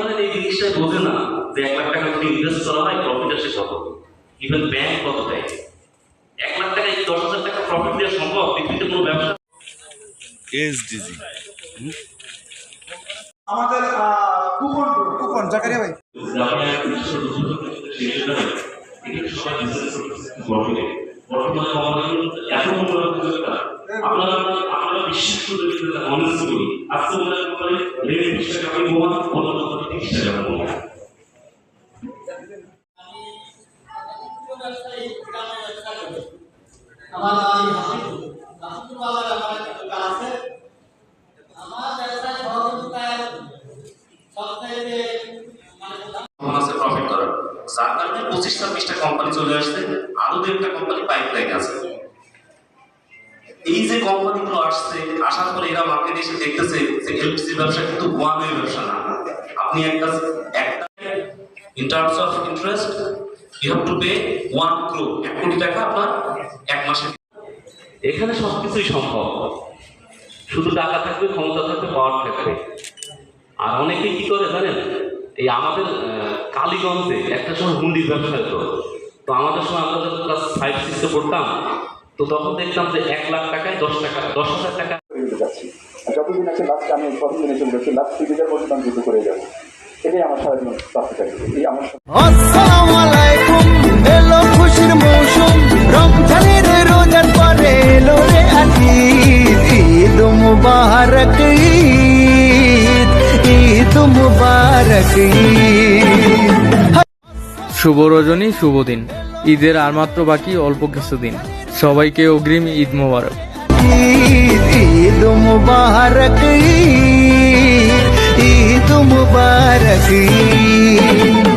ধরেন এই জিনিসটা বোঝে না যে 1 লাখ টাকা যদি ইনভেস্ট করা হয় প্রফিট আসে কত, ইভেন ব্যাংক কত দেয়। 1 লাখ টাকায় 10,000 টাকা প্রফিট দেওয়া সম্ভব পৃথিবীতে কোনো ব্যবসা? এসডিজি আমাদের কুপন জাকারিয়া ভাই আপনারা বিশ্বাস করে অনেস্ট করি আজকে মনে করে রেট 20 টাকা আমি বোমা অন্য 30 টাকা বোমা। আমার নাম হাসিবুল বাজার আমার একটা দোকান আছে। আমার ব্যবসায় সহযোগিতায় সবচাইতে মাসে প্রফিট করার যার কারণে 25-26টা কোম্পানি চলে আসছে, আরো 2টা কোম্পানি পাইপলাইন আছে। এই যে কোম্পানিগুলো আসছে, আসার পরে এরা মার্কেটে এসে দেখতেছে যে এলপিজি ব্যবসা কিন্তু ওয়ানের ব্যবসা না। আপনি একটা in terms of interest you have to pay 1 crore, 1 কোটি টাকা আপনার 1 মাসে। এখানে সবকিছুই সম্ভব, শুধু টাকা থাকবে, ক্ষমতা থাকবে, পাওয়ার থাকবে। আর অনেকে কি করে জানেন, এই আমাদের কালীগঞ্জে একটা সময় হুন্ডির ব্যবসা হতো। তো আমাদের সময় আমরা যখন ক্লাস 5-6-এ পড়তাম, তো তখন দেখতাম যে 1 লাখ টাকায় 10,000 টাকা। যতদিন আছে লাস্ট আমি প্রথম দিনে চলে যাচ্ছি, লাস্ট 3 দিনের মধ্যে আমি যুদ্ধ করে যাবো। এটাই আমার সারা জীবন প্রাপ্তি থাকবে। এই আমার আসসালামু আলাইকুম, এলো খুশির মৌসুম, রমজানের রোজার পরে এলো রে ঈদ, ঈদ মুবারক ঈদ, ঈদ মুবারক ঈদ। শুভ রজনী, শুভ দিন। ঈদের আর মাত্র বাকি অল্প কিছুদিন। সবাইকে অগ্রিম ঈদ মোবারক। ঈদ, ঈদ মুবারক ঈদ, ঈদ মুবারক ঈদ।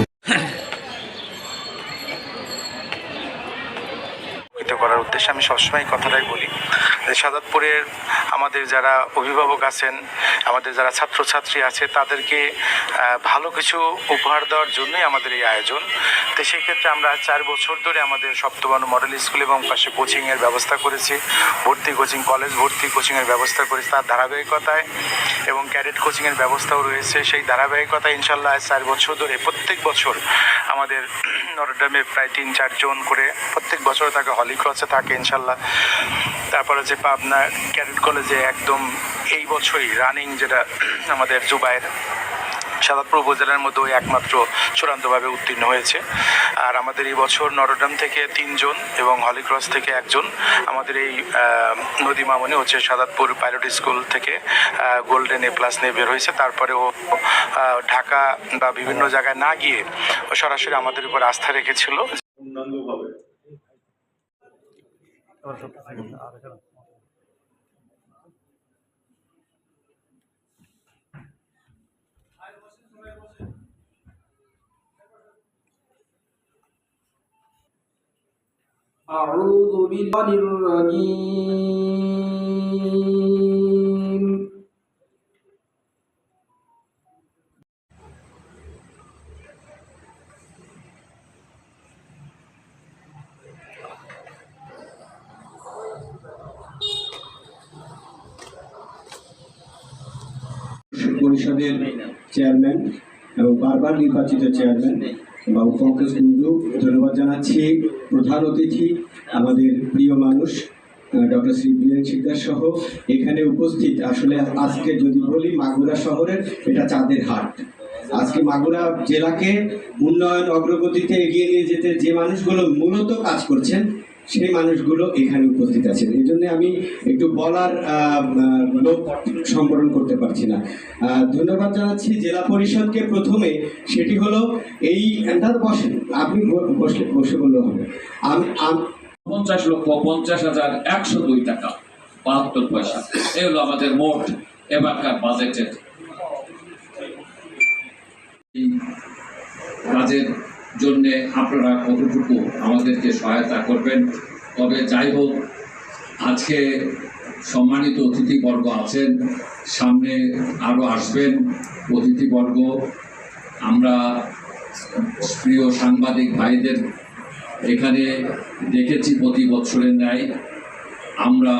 করার উদ্দেশ্যে আমি সবসময় কথাটাই বলি যে সাদাতপুরের আমাদের যারা অভিভাবক আছেন, আমাদের যারা ছাত্রছাত্রী আছে, তাদেরকে ভালো কিছু উপহার দেওয়ার জন্যই আমাদের এই আয়োজন। তো সেই ক্ষেত্রে আমরা 4 বছর ধরে আমাদের সপ্তবানু মডেল স্কুল এবং পাশে কোচিংয়ের ব্যবস্থা করেছি, ভর্তি কোচিং, কলেজ ভর্তি কোচিংয়ের ব্যবস্থা করেছি। তার ধারাবাহিকতায় এবং ক্যাডেট কোচিংয়ের ব্যবস্থাও রয়েছে। সেই ধারাবাহিকতায় ইনশাল্লাহ 4 বছর ধরে প্রত্যেক বছর আমাদের নটরডেমে প্রায় 3-4 জন করে প্রত্যেক বছর থাকে, হলিক্রসে থাকে ইনশাল্লাহ। তারপরে যে পাবনা ক্যাডেট কলেজে একদম এই বছরই রানিং, যেটা আমাদের জুবাইর সাদাতপুর উপজেলার মধ্যে ওই একমাত্র চূড়ান্তভাবে উত্তীর্ণ হয়েছে। আর আমাদের এই বছর নটরডেম থেকে 3 জন এবং হলিক্রস থেকে 1 জন, আমাদের এই নদী মামনি হচ্ছে সাদাতপুর পাইলট স্কুল থেকে গোল্ডেন A+ নিয়ে বের হয়েছে। তারপরে ও ঢাকা বা বিভিন্ন জায়গায় না গিয়ে সরাসরি আমাদের উপর আস্থা রেখেছিল। পূর্ণাঙ্গভাবে أعوذ بالله الرجيم পরিষদের চেয়ারম্যান এবং বারবার নির্বাচিত চেয়ারম্যান বাবু পঙ্কজ কুণ্ডু, ধন্যবাদ জানাচ্ছি প্রধান অতিথি আমাদের প্রিয় মানুষ ডক্টর শ্রী বীরেন শিকদার সহ এখানে উপস্থিত। আসলে আজকে যদি বলি মাগুরা শহরের এটা চাঁদের হাট। আজকে মাগুরা জেলাকে উন্নয়ন অগ্রগতিতে এগিয়ে নিয়ে যেতে যে মানুষগুলো মূলত কাজ করছেন, সেই মানুষগুলো এখানে উপস্থিত আছেন। এই জন্য আমি একটু বলার লোক সম্বরণ করতে পারছি না। ধন্যবাদ জানাচ্ছি জেলা পরিষদকে। প্রথমে সেটি হলো এই বসেন, আপনি বসে বললে হবে। 50,50,102 টাকা 72 পয়সা। এই হলো আমাদের মোট এবারকার বাজেটের। কাজের জন্যে আপনারা কতটুকু আমাদেরকে সহায়তা করবেন। তবে যাই হোক, আজকে সম্মানিত অতিথিবর্গ আছেন, সামনে আরও আসবেন অতিথিবর্গ। আমরা প্রিয় সাংবাদিক ভাইদের এখানে দেখেছি প্রতি বছরের ন্যায়। আমরা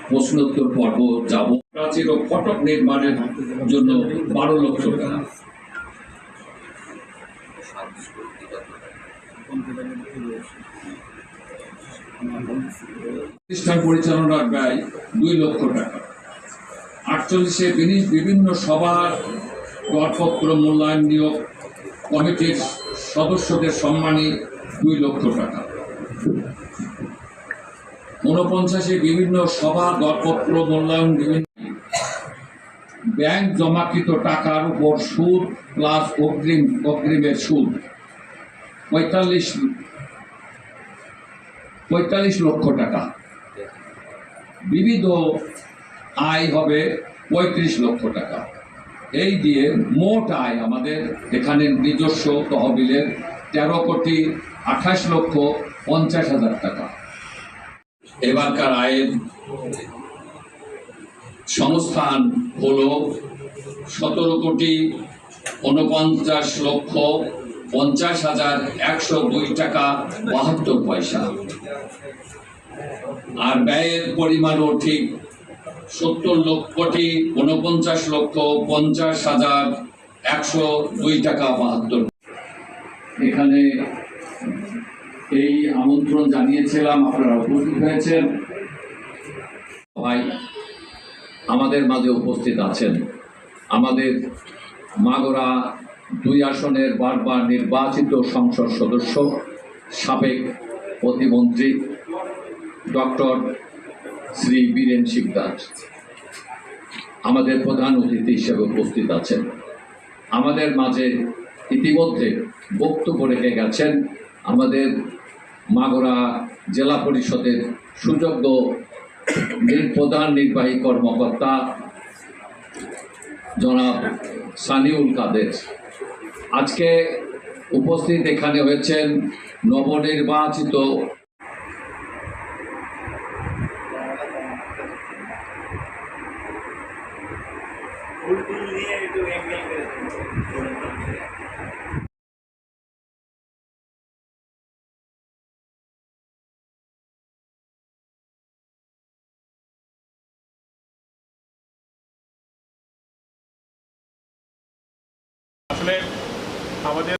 প্রশ্নোত্তর পর্ব যাব। প্রাচীর ও ফটক নির্মাণের জন্য 12 লক্ষ টাকা। প্রতিষ্ঠান পরিচালনার ব্যয় 2 লক্ষ টাকা। 48-এ বিভিন্ন সভার দরপত্র মূল্যায়ন নিয়োগ কমিটির সদস্যদের সম্মানী 2 লক্ষ টাকা। 49-এ বিভিন্ন সভা দরপত্র মূল্যায়ন ব্যাংক জমাকৃত টাকার উপর সুদ প্লাস অগ্রিমের সুদ 45 লক্ষ টাকা। বিবিধ আয় হবে 35 লক্ষ টাকা। এই দিয়ে মোট আয় আমাদের এখানে নিজস্ব তহবিলের 13,28,50,000 টাকা। এবারকার আয়ের সংস্থান হলো 17,49,50,102 টাকা 72 পয়সা। আর ব্যয়ের পরিমাণও ঠিক 70,49,50,102 টাকা 72। এখানে এই আমন্ত্রণ জানিয়েছিলাম, আপনারা উপস্থিত হয়েছেন। ভাই আমাদের মাঝে উপস্থিত আছেন আমাদের মাগুরা 2 আসনের বারবার নির্বাচিত সংসদ সদস্য, সাবেক প্রতিমন্ত্রী ডক্টর শ্রী বীরেন শিকদার আমাদের প্রধান অতিথি হিসেবে উপস্থিত আছেন। আমাদের মাঝে ইতিমধ্যে বক্তব্য রেখে গেছেন আমাদের মাগুরা জেলা পরিষদের সুযোগ্য প্রধান নির্বাহী কর্মকর্তা জনাব সানিউল কাদের। আজকে উপস্থিত এখানে হয়েছেন নবনির্বাচিত আসলে আমাদের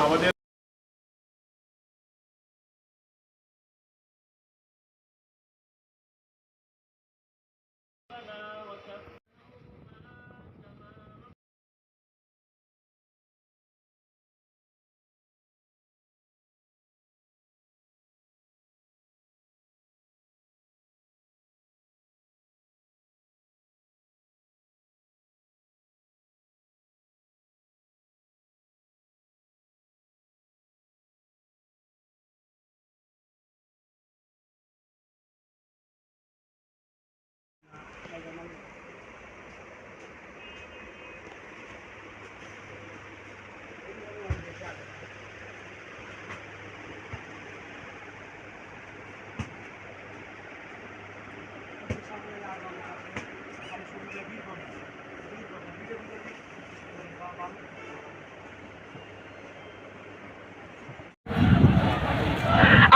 আমাদের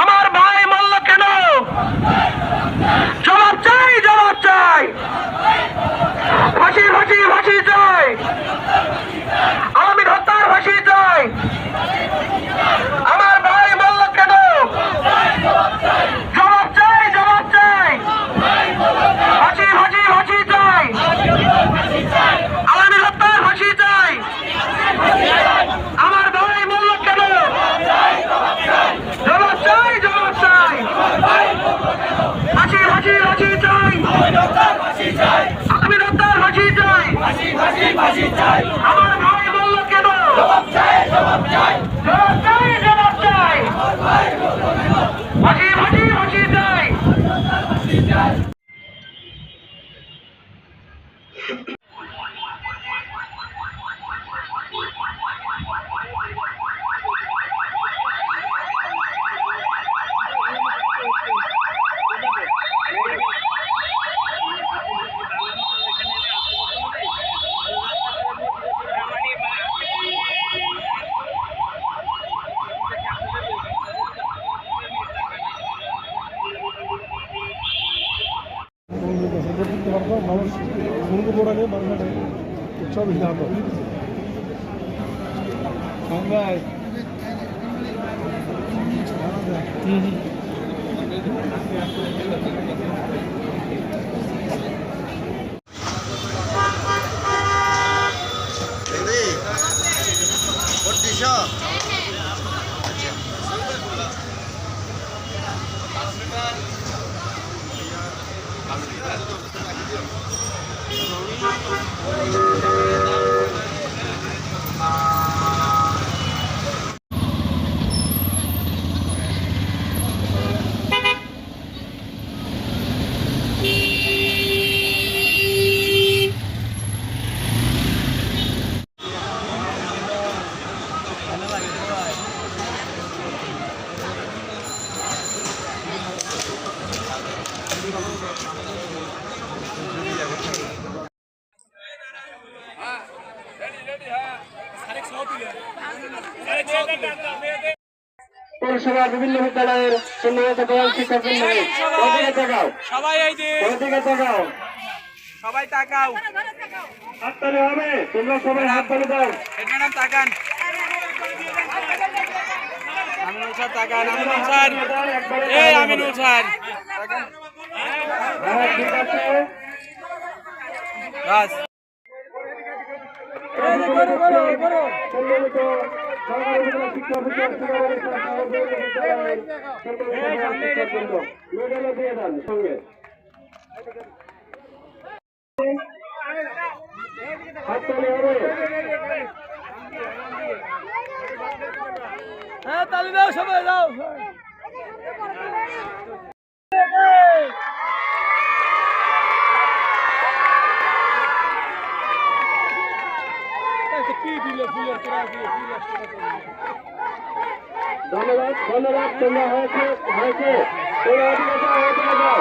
আমার ভাই মল্ল কেন? জবাব চাই, জবাব চাই। ফাঁসি ফাঁসি ফাঁসি চাই। আওয়ামী হত্যার ফাঁসি চাই। আমার ভাই মল্ল কেন? জবাব চাই, জবাব চাই। ফাঁসি ফাঁসি ফাঁসি চাই। আওয়ামী হত্যার ফাঁসি চাই। আমার ভাই মল্ল কেন? জবাব চাই, জবাব চাই। ফাঁসি ফাঁসি ফাঁসি চাই। আমার ভাই বলল কেন? জবাব চাই, জবাব চাই। ফাঁসি, ফাঁসি, ফাঁসি চাই। পৌরসভার বিভিন্ন বিদ্যালয়ের সম্মানিত প্রধান শিক্ষকবৃন্দ, ওদিকে তাকাও, ওদিকে তাকাও, সবাই তাকাও। হাততালি হবে, তোমরা সবাই হাততালি দাও। ম্যাডাম তাকান, আমিনুল স্যার তাকান, আমিনুল স্যার, এই আমিনুল স্যার হ্যাঁ, ঠিক আছে। বাস। সম্মানিত সরকারি শিক্ষা মেডেলও দিয়ে দেন সঙ্গে। হাততালি হবে। হ্যাঁ তালি দাও, সবাই দাও। ধন্যবাদ, ধন্যবাদ। তোমরা হয়েছে হয়েছে তোমরা অধিকার হয়ে যাও।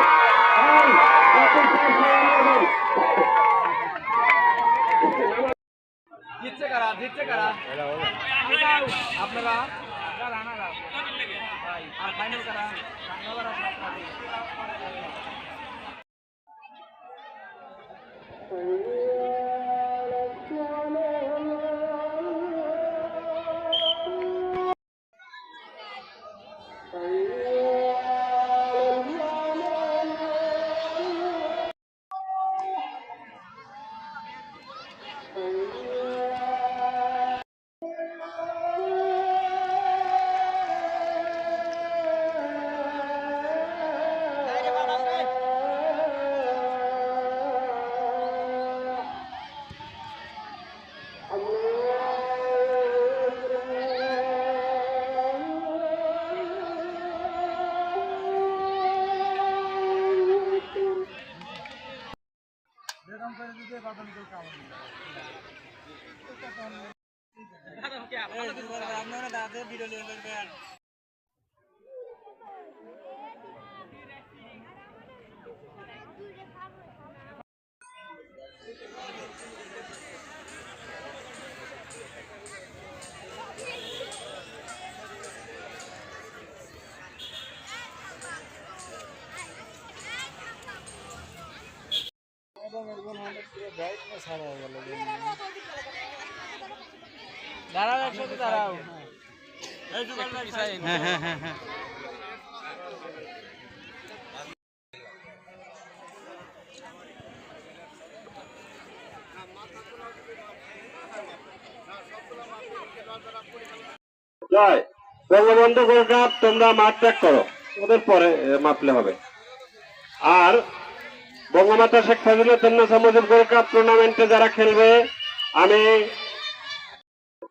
জিতছে কারা, জিতছে কারা? আপনারা আর ফাইনাল কারা? দাঁড়াও, একসাথে দাঁড়াও। হ্যাঁ হ্যাঁ হ্যাঁ হ্যাঁ। জয় বঙ্গবন্ধু গোল্ড কাপ, তোমরা মাঠ ত্যাগ করো, ওদের পরে মাপলে হবে। আর বঙ্গমাতা শেখ মুজিবুর রহমান গোল্ড কাপ টুর্নামেন্টে যারা খেলবে আমি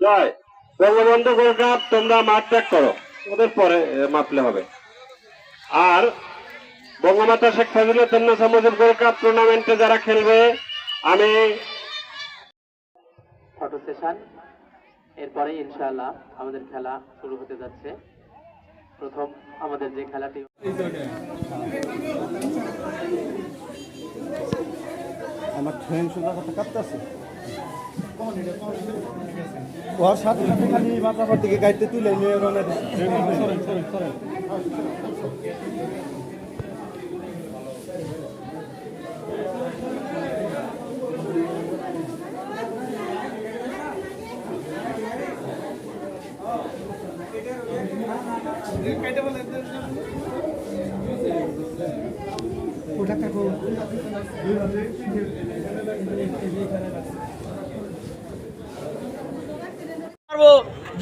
জয় বঙ্গবন্ধু গোল্ড কাপ তোমরা মাঠ ত্যাগ করো, ওদের পরে মাপলে হবে। আর বঙ্গমাতা শেখ মুজিবুর মুজিব গোল্ড কাপ টুর্নামেন্টে যারা খেলবে আমি ফটো সেশন, এরপরে ইনশাআল্লাহ আমাদের খেলা শুরু হতে যাচ্ছে। প্রথম আমাদের যে খেলাটি আমার ট্রেন সোজা কথা কাঁপতেছে, ওর সাথে সাথে খালি মাথার দিকে গাইতে তুলে নিয়ে রওনা দিচ্ছে।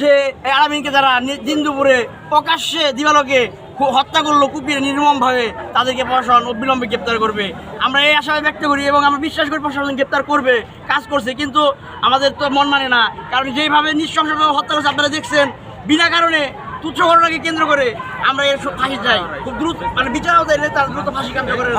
যে আলামিনকে যারা দিন দুপুরে প্রকাশ্যে দিবালোকে হত্যা করলো, কুপিয়ে নির্মম ভাবে, তাদেরকে প্রশাসন অবিলম্বে গ্রেপ্তার করবে। আমরা এই আশাবাদ ব্যক্ত করি এবং আমরা বিশ্বাস করি প্রশাসন গ্রেপ্তার করবে, কাজ করছে। কিন্তু আমাদের তো মন মানে না, কারণ যেইভাবে নৃশংসভাবে হত্যা করছে আপনারা দেখছেন, বিনা কারণে তুচ্ছ ঘটনাকে কেন্দ্র করে আমরা এর ফাঁসি চাই, খুব দ্রুত, মানে বিচার আওতায় এলে তার দ্রুত ফাঁসি কার্য করে।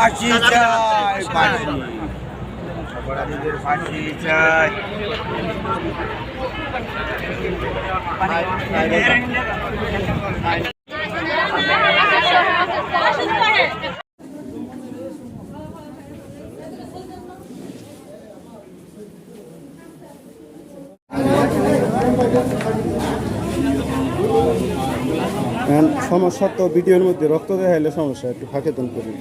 সমস্যা তো ভিডিওর মধ্যে রক্ত দেখাইলে সমস্যা, একটু ফাঁকেতন করি।